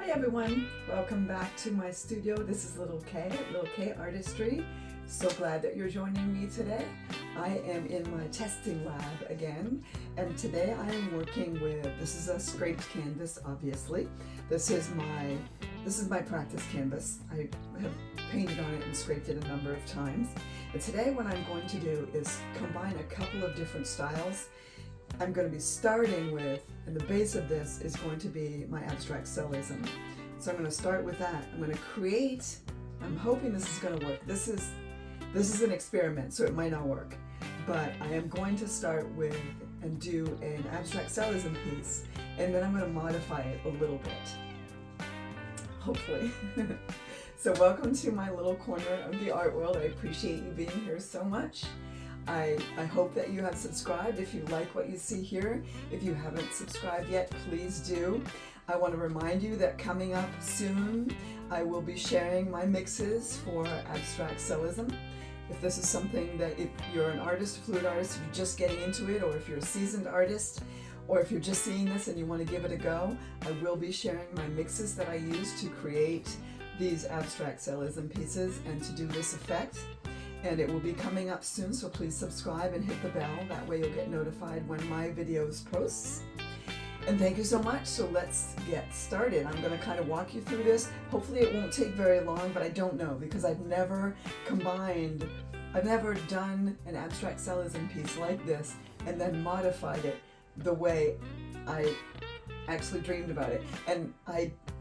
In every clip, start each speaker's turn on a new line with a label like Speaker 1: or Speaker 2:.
Speaker 1: Hi everyone, welcome back to my studio. This is Little K at Little K Artistry. So glad that you're joining me today. I am in my testing lab again, and today I am working with, this is a scraped canvas obviously. This is my practice canvas. I have painted on it and scraped it a number of times. And today what I'm going to do is combine a couple of different styles. I'm going to be starting with, and the base of this is going to be my abstract cellism. So I'm going to start with that. I'm going to create, I'm hoping this is going to work. This is an experiment, so it might not work. But I am going to start with and do an abstract cellism piece, and then I'm going to modify it a little bit, hopefully. So welcome to my little corner of the art world. I appreciate you being here so much. I hope that you have subscribed if you like what you see here. If you haven't subscribed yet, please do. I want to remind you that coming up soon, I will be sharing my mixes for abstract cellism. If this is something that, if you're an artist, a fluid artist, if you're just getting into it, or if you're a seasoned artist, or if you're just seeing this and you want to give it a go, I will be sharing my mixes that I use to create these abstract cellism pieces and to do this effect. And it will be coming up soon, so please subscribe and hit the bell. That way you'll get notified when my videos posts. And thank you so much. So let's get started. I'm going to kind of walk you through this. Hopefully it won't take very long, but I don't know because I've never done an abstract cellism piece like this and then modified it the way I actually dreamed about it. And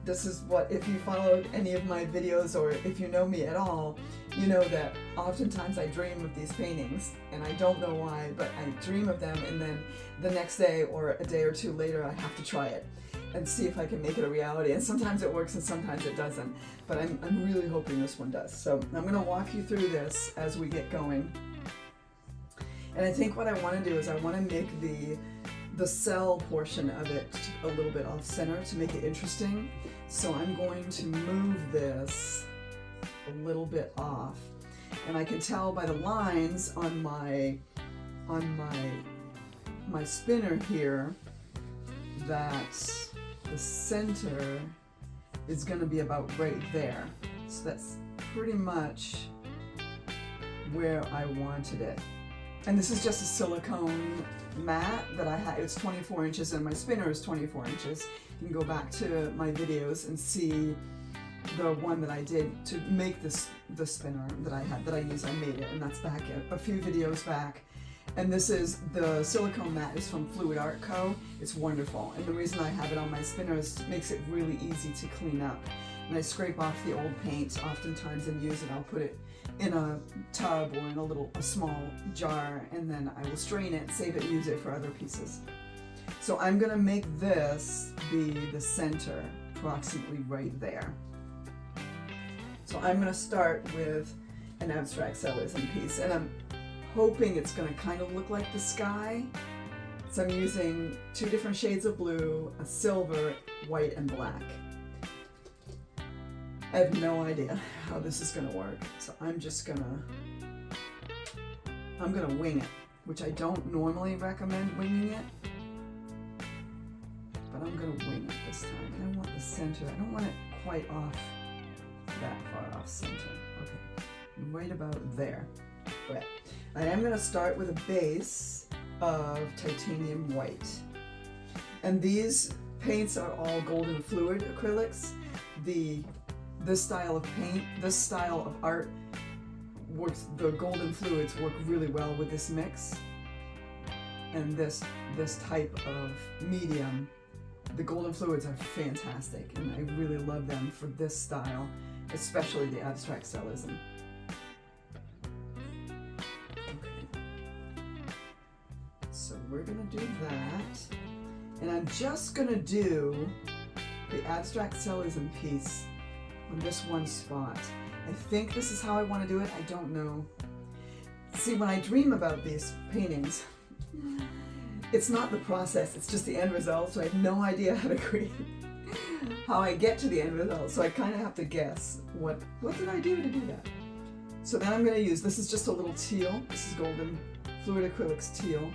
Speaker 1: this is what, if you followed any of my videos or if you know me at all, you know that oftentimes I dream of these paintings and I don't know why, but I dream of them, and then the next day or a day or two later I have to try it and see if I can make it a reality. And sometimes it works and sometimes it doesn't, but I'm really hoping this one does. So I'm going to walk you through this as we get going. And I think what I want to do is I want to make the cell portion of it a little bit off center to make it interesting. So I'm going to move this a little bit off, and I can tell by the lines on my spinner here that the center is going to be about right there. So that's pretty much where I wanted it. And this is just a silicone mat that I had. It's 24 inches and my spinner is 24 inches. You can go back to my videos and see the one that I did to make the spinner that I used. I made it, and that's back a few videos back. And this is, the silicone mat is from Fluid Art Co. It's wonderful, and the reason I have it on my spinner is it makes it really easy to clean up. And I scrape off the old paint oftentimes and use it. I'll put it in a tub or in a small jar, and then I will strain it, save it, and use it for other pieces. So I'm gonna make this be the center, approximately right there. So I'm gonna start with an abstract cellism piece, and I'm hoping it's gonna kind of look like the sky. So I'm using two different shades of blue, a silver, white, and black. I have no idea how this is gonna work, so I'm gonna wing it, which I don't normally recommend winging it, but I'm gonna wing it this time. And I want the center, I don't want it quite off, that far off center. Okay, right about there. Okay. I am gonna start with a base of titanium white. And these paints are all golden fluid acrylics. This style of paint, this style of art works, the golden fluids work really well with this mix. And this type of medium, the golden fluids are fantastic, and I really love them for this style, especially the abstract cellism. Okay. So we're gonna do that, and I'm just gonna do the abstract cellism piece on this one spot. I think this is how I want to do it. I don't know. See, when I dream about these paintings, it's not the process, it's just the end result, so I have no idea how I get to the end result, so I kind of have to guess what did I do to do that. So then I'm going to use, this is just a little teal, this is golden fluid acrylics teal.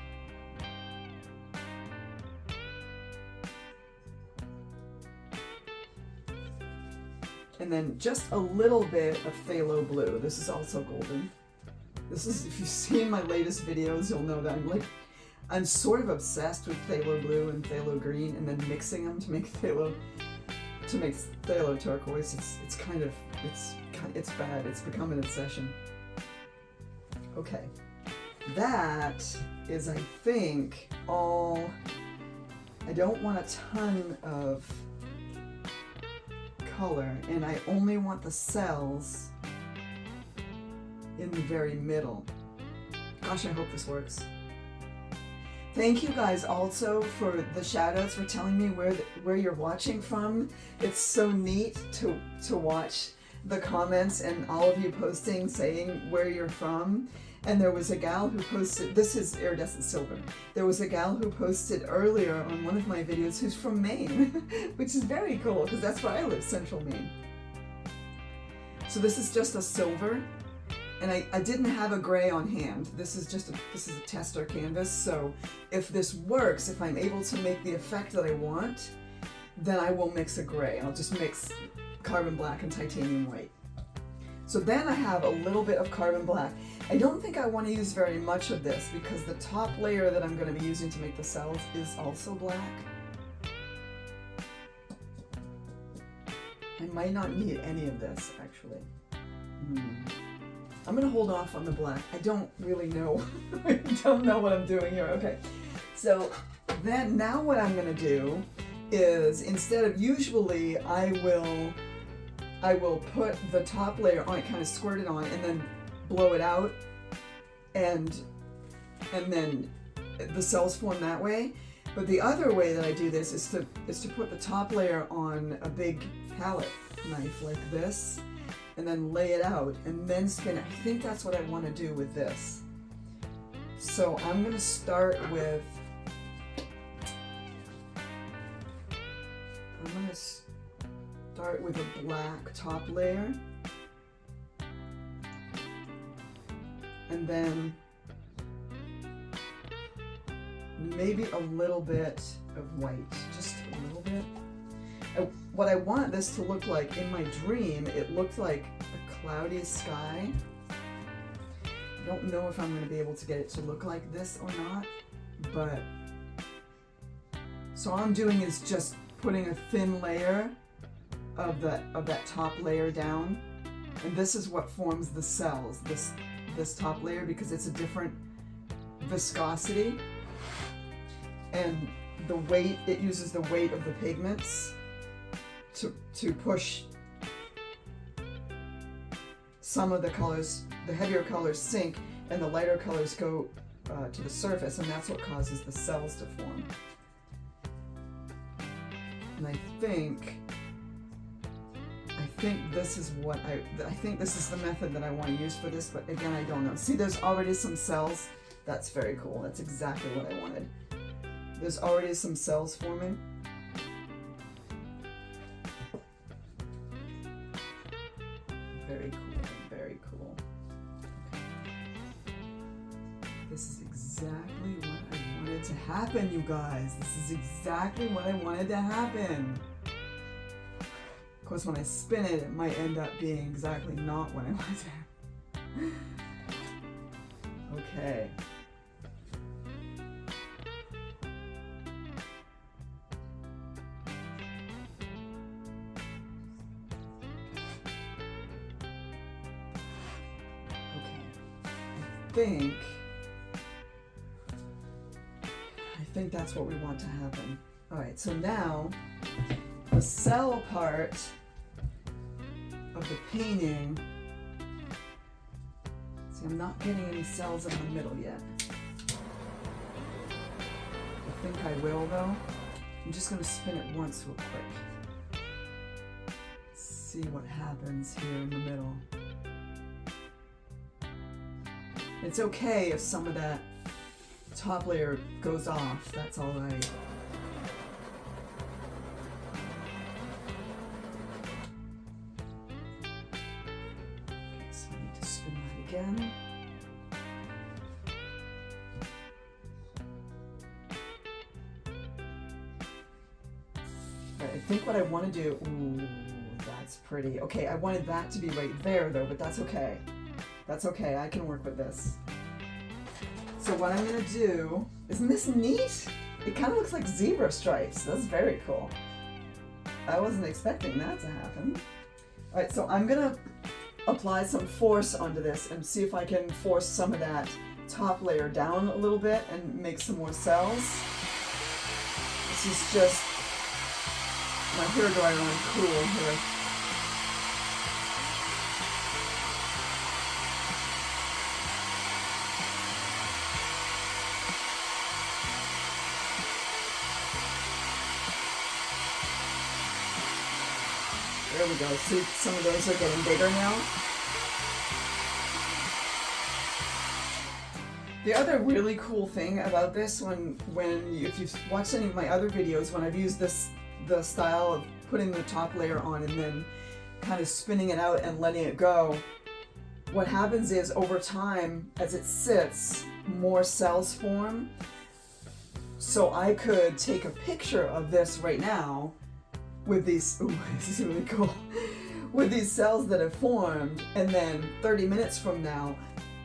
Speaker 1: And then just a little bit of phthalo blue. This is also golden. This is, if you've seen my latest videos, you'll know that I'm sort of obsessed with phthalo blue and phthalo green, and then mixing them to make phthalo turquoise. It's bad. It's become an obsession. Okay, that is, I think, all. I don't want a ton of color, and I only want the cells in the very middle. Gosh, I hope this works. Thank you guys also for the shout outs, for telling me where you're watching from. It's so neat to watch the comments and all of you posting saying where you're from. And there was a gal who posted, this is iridescent silver. There was a gal who posted earlier on one of my videos who's from Maine, which is very cool because that's where I live, central Maine. So this is just a silver, and I didn't have a gray on hand. This is a tester canvas, so if this works, if I'm able to make the effect that I want, then I will mix a gray. I'll just mix carbon black and titanium white. So then I have a little bit of carbon black. I don't think I want to use very much of this because the top layer that I'm going to be using to make the cells is also black. I might not need any of this, actually. I'm going to hold off on the black. I don't really know. I don't know what I'm doing here. Okay. So then now what I'm going to do is, instead of, usually I will put the top layer on it, kind of squirt it on, and then blow it out, and then the cells form that way. But the other way that I do this is to put the top layer on a big palette knife like this, and then lay it out, and then spin it. I think that's what I want to do with this. So I'm going to start with, a black top layer, and then maybe a little bit of white, just a little bit. What I want this to look like, in my dream, it looked like a cloudy sky. I don't know if I'm going to be able to get it to look like this or not, but so all I'm doing is just putting a thin layer of that top layer down, and this is what forms the cells, this top layer, because it's a different viscosity, and the weight, it uses the weight of the pigments to push some of the colors. The heavier colors sink and the lighter colors go to the surface, and that's what causes the cells to form. And I think this is I think this is the method that I want to use for this, but again, I don't know. See, there's already some cells. That's very cool. That's exactly what I wanted. There's already some cells forming. Very cool, very cool. Okay. This is exactly what I wanted to happen, you guys. This is exactly what I wanted to happen. Of course, when I spin it, it might end up being exactly not what I wanted to happen. Okay. I think that's what we want to happen. All right, so now the cell part of the painting. See, I'm not getting any cells in the middle yet. I think I will, though. I'm just going to spin it once real quick. See what happens here in the middle. It's okay if some of that top layer goes off, that's all right. Okay, so I need to spin that again. All right, I think what I want to do, ooh, that's pretty. Okay, I wanted that to be right there though, but that's okay. That's okay, I can work with this. So what I'm gonna do, isn't this neat? It kind of looks like zebra stripes. That's very cool. I wasn't expecting that to happen. All right, so I'm gonna apply some force onto this and see if I can force some of that top layer down a little bit and make some more cells. This is just my hairdryer on cool here. There we go. See, some of those are getting bigger now. The other really cool thing about this, if you've watched any of my other videos, when I've used the style of putting the top layer on and then kind of spinning it out and letting it go, what happens is over time, as it sits, more cells form. So I could take a picture of this right now with these, ooh, this is really cool, with these cells that have formed, and then 30 minutes from now,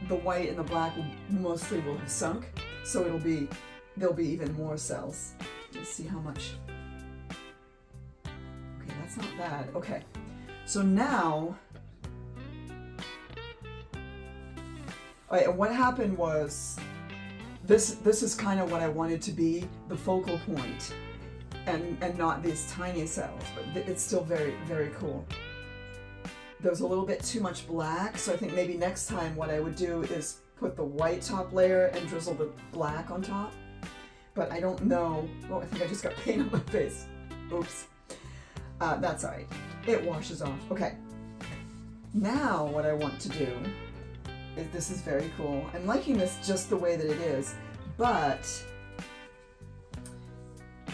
Speaker 1: the white and the black mostly will have sunk, so there'll be even more cells. Let's see how much. Okay, that's not bad. Okay, so now, all right, and what happened was, this is kind of what I wanted to be the focal point, and not these tiny cells, but it's still very, very cool. There was a little bit too much black, so I think maybe next time what I would do is put the white top layer and drizzle the black on top. But I don't know. Oh, I think I just got paint on my face. Oops. That's all right. It washes off. Okay. Now what I want to do is, this is very cool. I'm liking this just the way that it is, but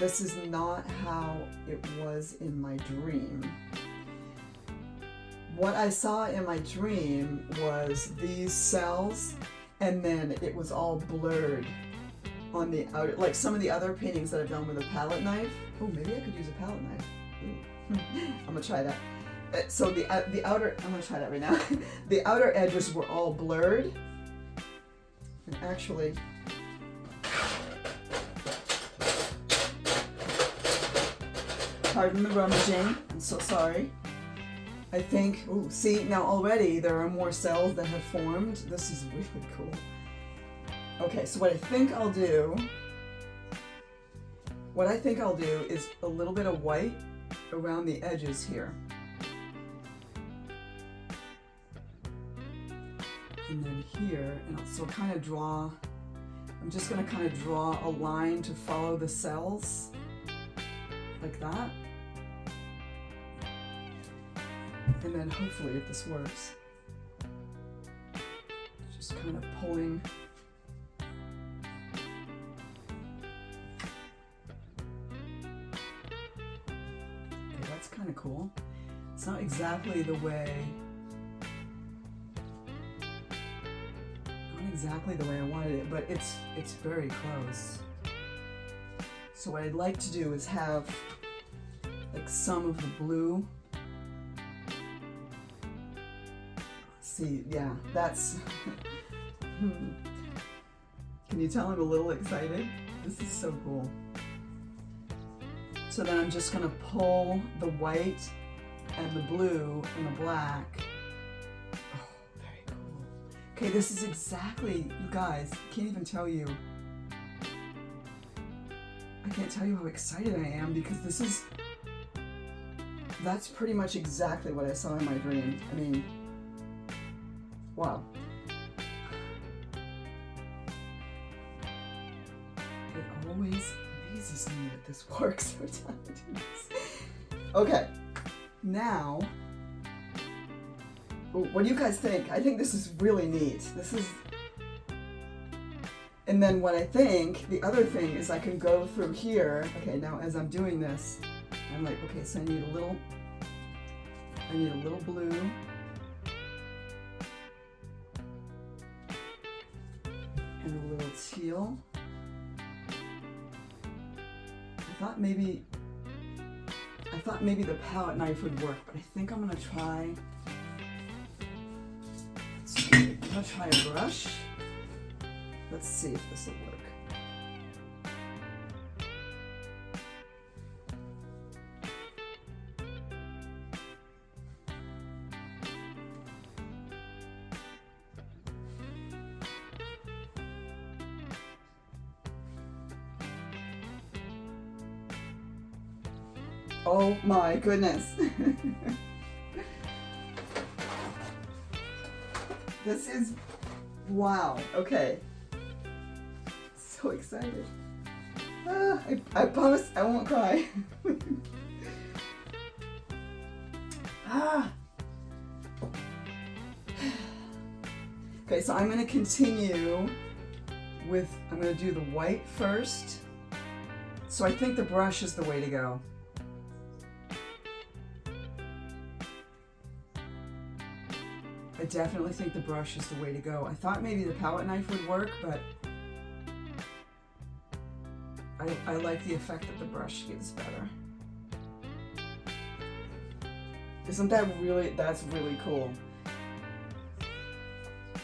Speaker 1: this is not how it was in my dream. What I saw in my dream was these cells, and then it was all blurred on the outer, like some of the other paintings that I've done with a palette knife. Oh, maybe I could use a palette knife. I'm gonna try that. So the outer, I'm gonna try that right now. The outer edges were all blurred, and actually, pardon the rummaging, I'm so sorry. I think, ooh, see, now already there are more cells that have formed. This is really cool. Okay, so what I think I'll do is a little bit of white around the edges here. And then here, and so kind of draw, I'm just gonna kind of draw a line to follow the cells, like that. And then hopefully, if this works, just kind of pulling. Okay, that's kind of cool. It's not exactly the way, I wanted it, but it's very close. So what I'd like to do is have like some of the blue. See, yeah, that's, can you tell I'm a little excited? This is so cool. So then I'm just gonna pull the white and the blue and the black. Oh, very cool. Okay, this is exactly, you guys, I can't even tell you. I can't tell you how excited I am, because that's pretty much exactly what I saw in my dream. I mean, wow. It always amazes me that this works every time I do this. Okay, now, what do you guys think? I think this is really neat. And then what I think, the other thing is I can go through here. Okay, now as I'm doing this, I'm like, okay, so I need a little blue. And a little teal. I thought maybe the palette knife would work, but I think I'm gonna try, I'm gonna try a brush. Let's see if this will work. Oh my goodness. This is, wow, okay. So excited. I promise I won't cry. Okay, so I'm going to continue with, I'm going to do the white first. So I think the brush is the way to go. I definitely think the brush is the way to go. I thought maybe the palette knife would work, but I like the effect that the brush gives better. Isn't that really, that's really cool.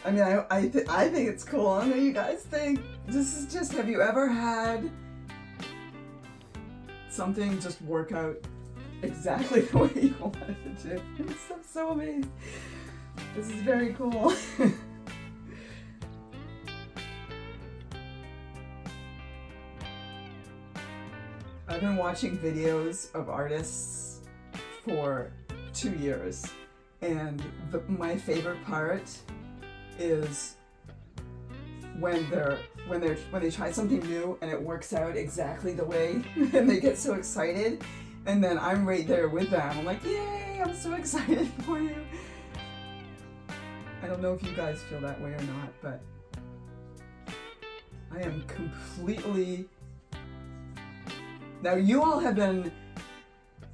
Speaker 1: I mean, I think it's cool. I know you guys think. This is just, have you ever had something just work out exactly the way you wanted it to? I'm so amazed. This is very cool. I've been watching videos of artists for 2 years, and my favorite part is when they try something new and it works out exactly the way, and they get so excited, and then I'm right there with them. I'm like, yay! I'm so excited for you. I don't know if you guys feel that way or not, but I am completely... Now you all have been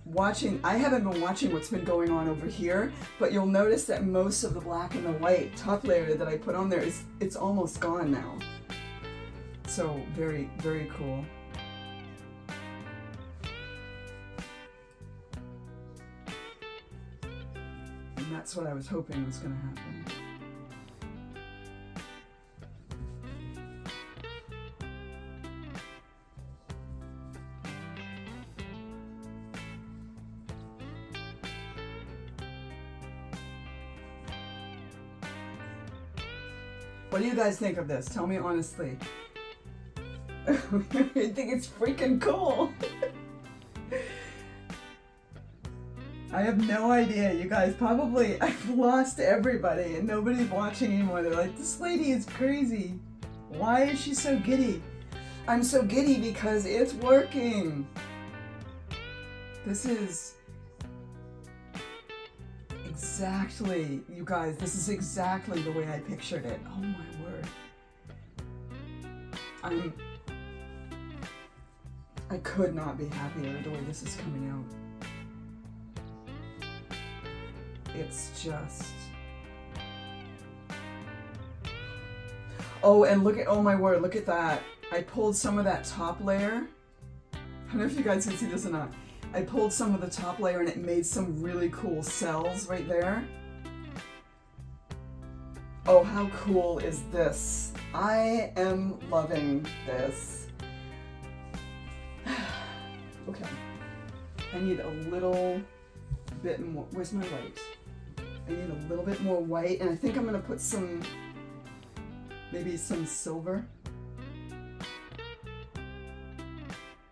Speaker 1: watching, I haven't been watching what's been going on over here, but you'll notice that most of the black and the white top layer that I put on there it's almost gone now. So very, very cool. And that's what I was hoping was going to happen. What do you guys think of this? Tell me honestly. I think it's freaking cool. I have no idea. You guys probably, I've lost everybody and nobody's watching anymore. They're like, this lady is crazy. Why is she so giddy? I'm so giddy because it's working. This is exactly, you guys, this is exactly the way I pictured it. Oh my word. I could not be happier the way this is coming out. It's just... Oh, and look at, oh my word, look at that. I pulled some of that top layer. I don't know if you guys can see this or not. I pulled some of the top layer and it made some really cool cells right there. Oh, how cool is this? I am loving this. Okay. I need a little bit more. Where's my white? I need a little bit more white, and I think I'm going to put some, maybe some silver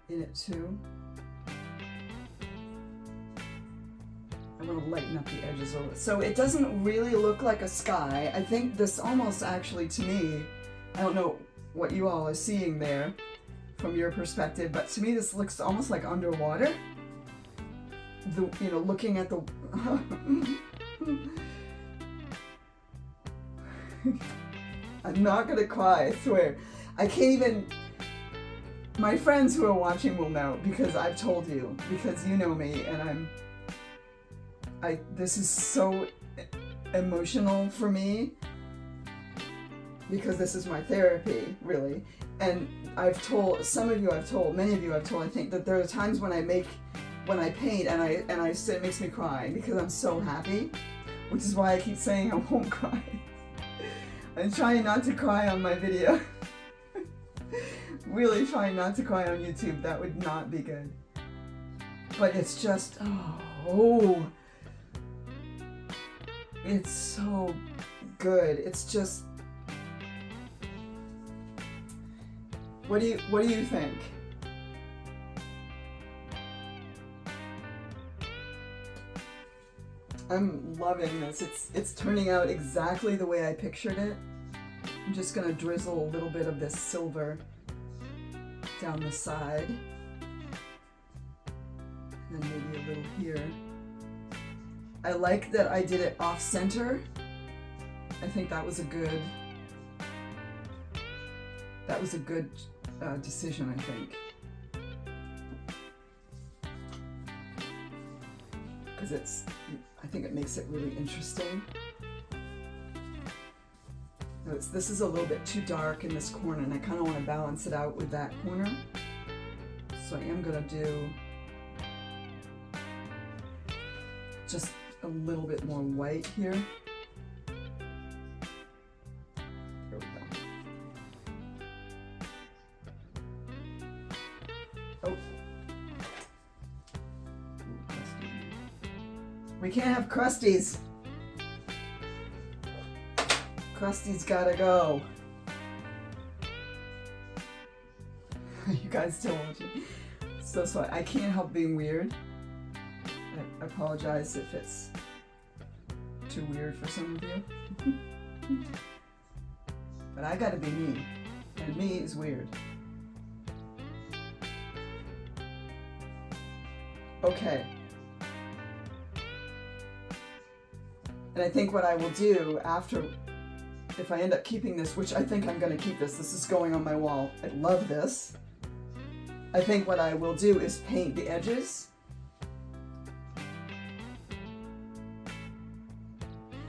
Speaker 1: in it too. I'm going to lighten up the edges a little bit. So it doesn't really look like a sky. I think this almost actually, to me, I don't know what you all are seeing there from your perspective, but to me this looks almost like underwater. You know, looking at the... I'm not going to cry, I swear. I can't even... My friends who are watching will know, because I've told you, because you know me, and this is so emotional for me, because this is my therapy, really. And I've told, some of you I've told, many of you I've told, I think that there are times when I make when I paint, and I say it makes me cry because I'm so happy, which is why I keep saying I won't cry. I'm trying not to cry on my video. Really trying not to cry on YouTube. That would not be good. But it's just, oh, it's so good. It's just, what do you think? I'm loving this. It's turning out exactly the way I pictured it. I'm just gonna drizzle a little bit of this silver down the side. And then maybe a little here. I like that I did it off center. I think that was a good decision, I think. Because I think it makes it really interesting. This is a little bit too dark in this corner, and I kind of want to balance it out with that corner. So I am going to do just a little bit more white here. There we go. Oh. We can't have crusties. Krusty's gotta go. You guys still watching? So sorry. I can't help being weird. I apologize if it's too weird for some of you. But I gotta be me. And me is weird. Okay. And I think what I will do after, if I end up keeping this, which I think I'm going to keep this is going on my wall. I love this. I think what I will do is paint the edges.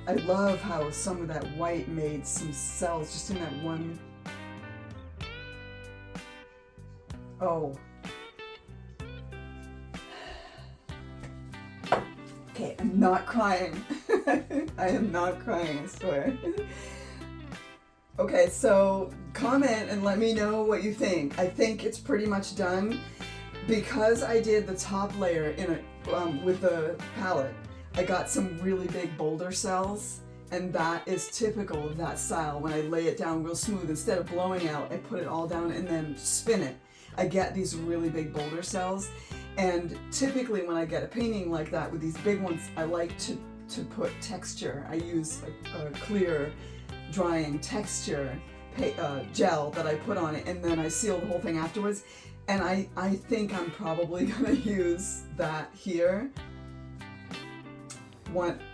Speaker 1: I love how some of that white made some cells just in that one. Oh. Okay, I'm not crying. I am not crying, I swear. Okay, so comment and let me know what you think. I think it's pretty much done. Because I did the top layer in with the palette, I got some really big boulder cells, and that is typical of that style. When I lay it down real smooth, instead of blowing out, I put it all down and then spin it. I get these really big boulder cells, and typically when I get a painting like that with these big ones, I like to put texture. I use a clear drying texture gel that I put on it, and then I seal the whole thing afterwards. And I think I'm probably gonna use that here.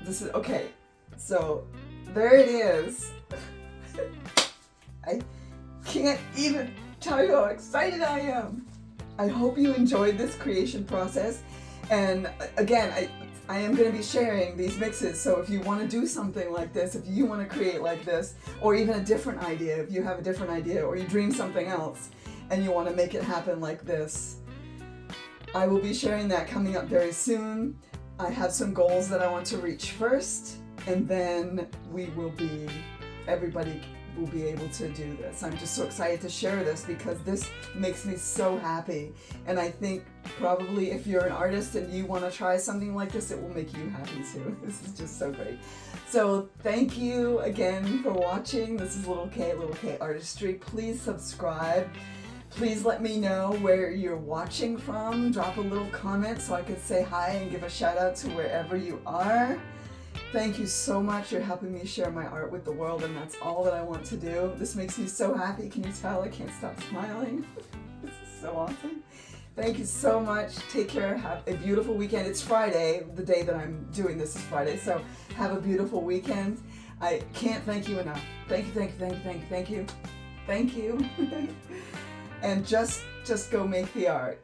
Speaker 1: This is okay. So there it is. I can't even tell you how excited I am. I hope you enjoyed this creation process. And again, I am going to be sharing these mixes, so if you want to do something like this, if you want to create like this, or even a different idea, if you have a different idea, or you dream something else, and you want to make it happen like this, I will be sharing that coming up very soon. I have some goals that I want to reach first, and then everybody will be able to do this. I'm just so excited to share this because this makes me so happy. And I think probably if you're an artist and you want to try something like this, it will make you happy too. This is just so great. So thank you again for watching. This is Little K Artistry. Please subscribe. Please let me know where you're watching from. Drop a little comment so I could say hi and give a shout out to wherever you are. Thank you so much. You're helping me share my art with the world, and that's all that I want to do. This makes me so happy. Can you tell? I can't stop smiling. This is so awesome. Thank you so much. Take care. Have a beautiful weekend. It's Friday. The day that I'm doing this is Friday, so have a beautiful weekend. I can't thank you enough. Thank you, thank you, thank you, thank you, thank you. Thank you. And just go make the art.